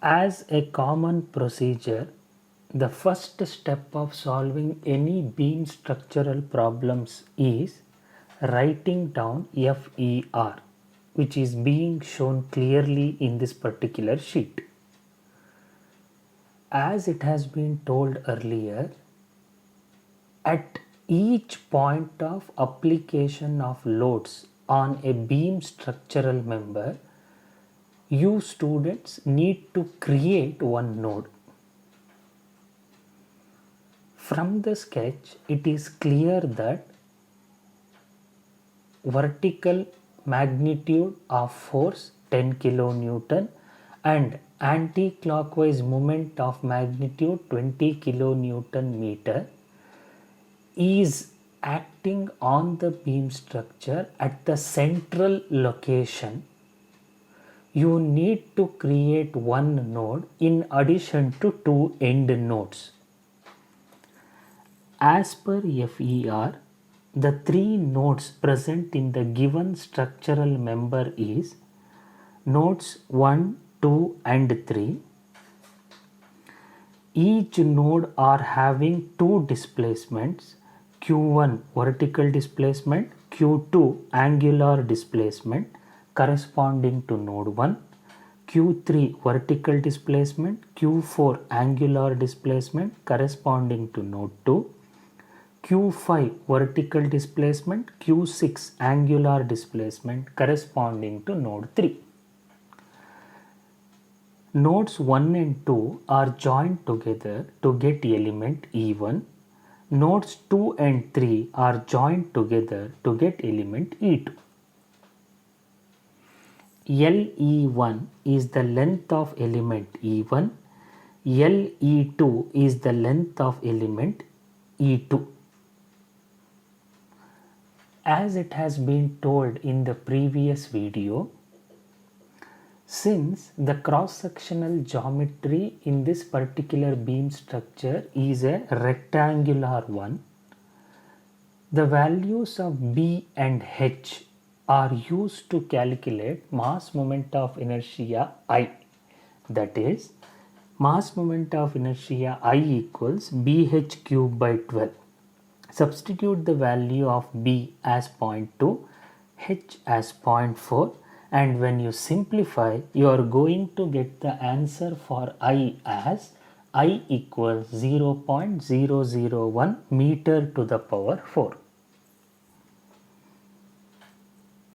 As a common procedure, the first step of solving any beam structural problems is writing down FER, which is being shown clearly in this particular sheet. As it has been told earlier, at each point of application of loads on a beam structural member, you students need to create one node. From the sketch, it is clear that vertical magnitude of force 10 kilonewton and anti-clockwise moment of magnitude 20 kilonewton meter is acting on the beam structure at the central location. You need to create one node in addition to two end nodes. As per FER, the three nodes present in the given structural member is nodes 1, 2 and 3. Each node are having two displacements, Q1 vertical displacement, Q2 angular displacement corresponding to node 1, Q3 vertical displacement, Q4 angular displacement corresponding to node 2, Q5 vertical displacement, Q6 angular displacement corresponding to node 3. Nodes 1 and 2 are joined together to get element E1. Nodes 2 and 3 are joined together to get element E2. LE1 is the length of element E1. LE2 is the length of element E2. As it has been told in the previous video, since the cross-sectional geometry in this particular beam structure is a rectangular one, the values of B and H are used to calculate mass moment of inertia I. That is, mass moment of inertia I equals BH cube by 12. Substitute the value of B as 0.2, H as 0.4, and when you simplify, you are going to get the answer for I as I equals 0.001 meter to the power 4.